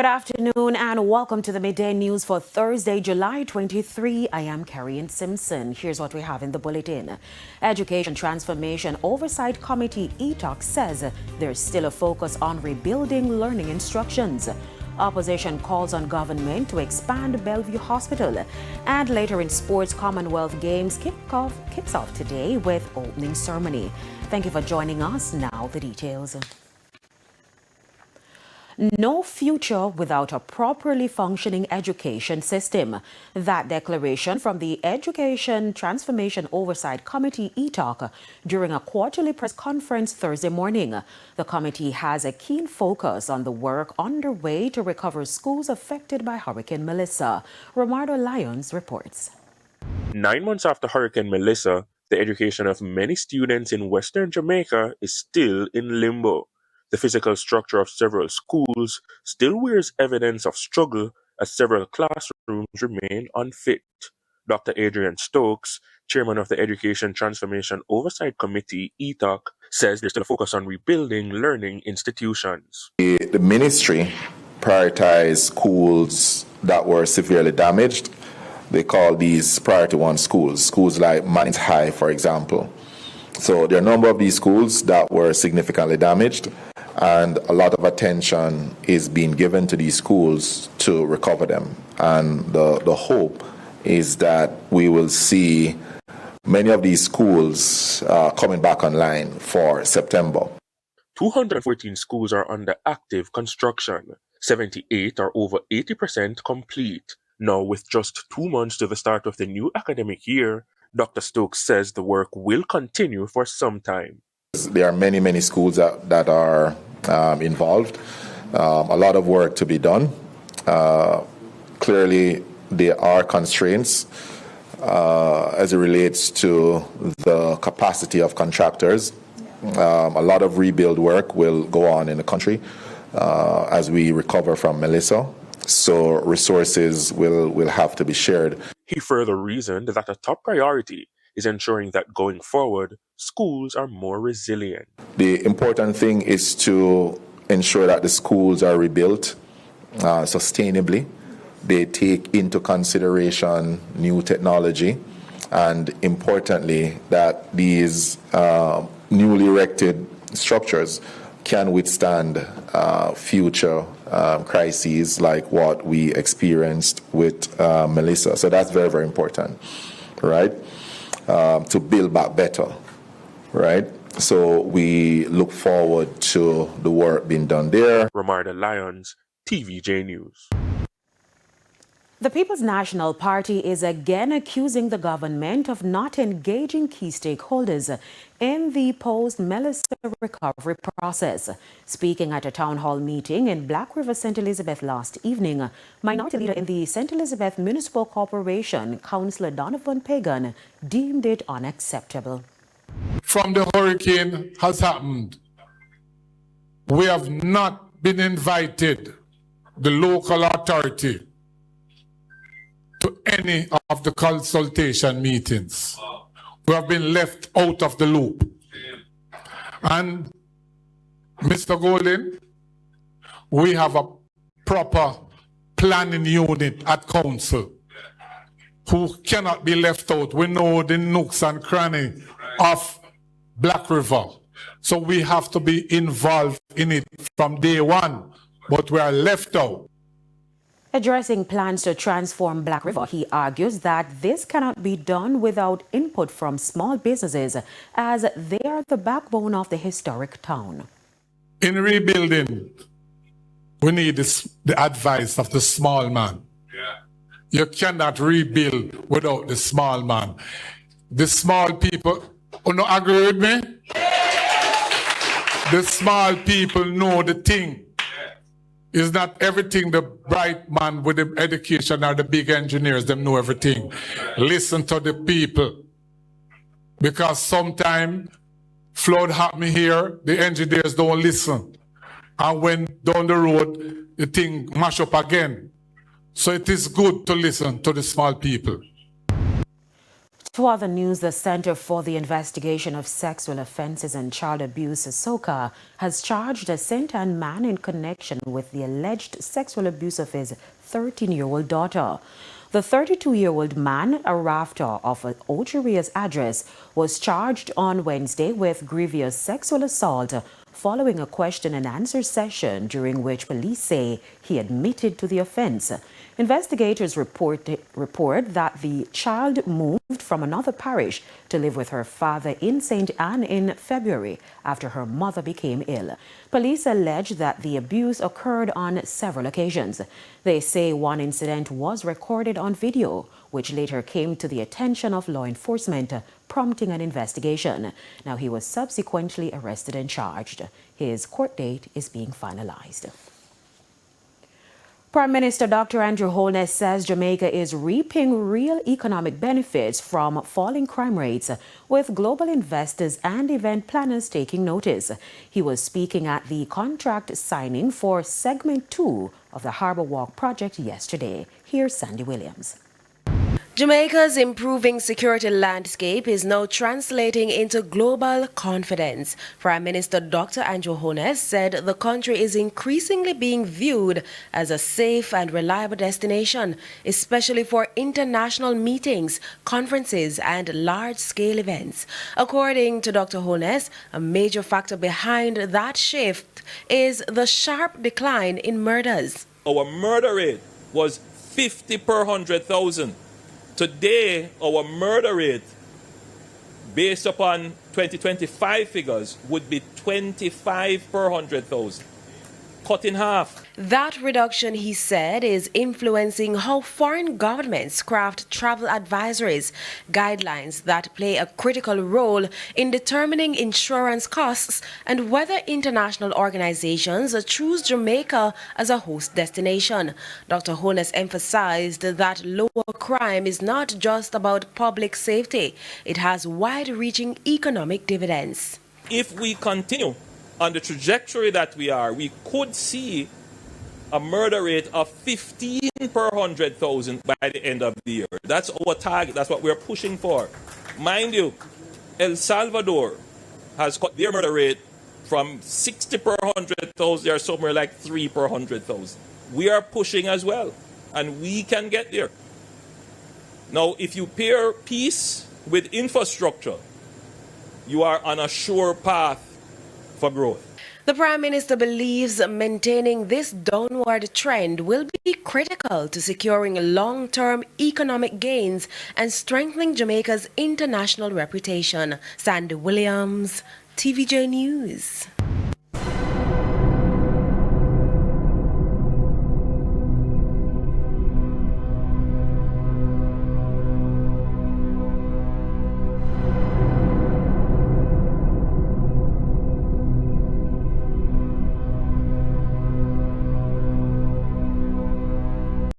Good afternoon and welcome to the Midday News for Thursday, July 23. I am Carrie Simpson. Here's what we have in the bulletin. Education Transformation Oversight Committee ETOC says there's still a focus on rebuilding learning instructions. Opposition calls on government to expand Bellevue Hospital. And later in sports, Commonwealth Games kicks off today with opening ceremony. Thank you for joining us. Now the details. No future without a properly functioning education system. That declaration from the Education Transformation Oversight Committee ETOC during a quarterly press conference Thursday morning. The committee has a keen focus on the work underway to recover schools affected by Hurricane Melissa. Romardo Lyons reports. 9 months after Hurricane Melissa, the education of many students in Western Jamaica is still in limbo. The physical structure of several schools still bears evidence of struggle as several classrooms remain unfit. Dr. Adrian Stokes, chairman of the Education Transformation Oversight Committee, ETOC, says there's still a focus on rebuilding learning institutions. The ministry prioritized schools that were severely damaged. They call these priority one schools, schools like Mannings High, for example. So there are a number of these schools that were significantly damaged, and a lot of attention is being given to these schools to recover them. And the hope is that we will see many of these schools coming back online for September. 214 schools are under active construction. 78 are over 80% complete. Now, with just 2 months to the start of the new academic year, Dr. Stokes says the work will continue for some time. There are many schools that are involved. A lot of work to be done. Clearly, there are constraints as it relates to the capacity of contractors. A lot of rebuild work will go on in the country as we recover from Melissa. So resources will have to be shared. He further reasoned that a top priority is ensuring that going forward, schools are more resilient. The important thing is to ensure that the schools are rebuilt sustainably. They take into consideration new technology, and importantly, that these newly erected structures can withstand future crises like what we experienced with Melissa. So that's very, very important, right? To build back better, right? So we look forward to the work being done there. Romardo Lyons, TVJ News. The People's National Party is again accusing the government of not engaging key stakeholders in the post-Melissa recovery process. Speaking at a town hall meeting in Black River, St. Elizabeth last evening, minority leader in the St. Elizabeth Municipal Corporation, Councillor Donovan Pagan, deemed it unacceptable. From the hurricane has happened, we have not been invited, the local authority, to any of the consultation meetings. We have been left out of the loop. And Mr. Golden, we have a proper planning unit at council who cannot be left out. We know the nooks and crannies of Black River. So we have to be involved in it from day one, but we are left out. Addressing plans to transform Black River, he argues that this cannot be done without input from small businesses, as they are the backbone of the historic town. In rebuilding, we need the advice of the small man. You cannot rebuild without the small man. The small people, you not agree with me? The small people know the thing. It's not everything the bright man with the education or the big engineers, them know everything. Listen to the people. Because sometimes flood happen here, the engineers don't listen. And when down the road, the thing mash up again. So it is good to listen to the small people. To other news, the Center for the Investigation of Sexual Offences and Child Abuse, SOCA, has charged a St. Ann man in connection with the alleged sexual abuse of his 13-year-old daughter. The 32-year-old man, a rafter of Ocheria's address, was charged on Wednesday with grievous sexual assault following a question and answer session during which police say he admitted to the offense. Investigators report that the child moved from another parish to live with her father in St. Ann in February after her mother became ill. Police allege that the abuse occurred on several occasions. They say one incident was recorded on video, which later came to the attention of law enforcement, prompting an investigation. Now, he was subsequently arrested and charged. His court date is being finalized. Prime Minister Dr. Andrew Holness says Jamaica is reaping real economic benefits from falling crime rates, with global investors and event planners taking notice. He was speaking at the contract signing for Segment 2 of the Harbour Walk project yesterday. Here's Sandy Williams. Jamaica's improving security landscape is now translating into global confidence. Prime Minister Dr. Andrew Holness said the country is increasingly being viewed as a safe and reliable destination, especially for international meetings, conferences, and large-scale events. According to Dr. Holness, a major factor behind that shift is the sharp decline in murders. Our murder rate was 50 per 100,000. Today, our murder rate, based upon 2025 figures, would be 25 per 100,000. Cut in half. That reduction, he said, is influencing how foreign governments craft travel advisories, guidelines that play a critical role in determining insurance costs and whether international organizations choose Jamaica as a host destination. Dr. Holness emphasized that lower crime is not just about public safety. It has wide-reaching economic dividends. If we continue on the trajectory that we are, we could see a murder rate of 15 per 100,000 by the end of the year. That's our target. That's what we're pushing for. Mind you, El Salvador has cut their murder rate from 60 per 100,000. They're somewhere like 3 per 100,000. We are pushing as well, and we can get there. Now, if you pair peace with infrastructure, you are on a sure path for growth. The Prime Minister believes maintaining this downward trend will be critical to securing long-term economic gains and strengthening Jamaica's international reputation. Sandy Williams, TVJ News.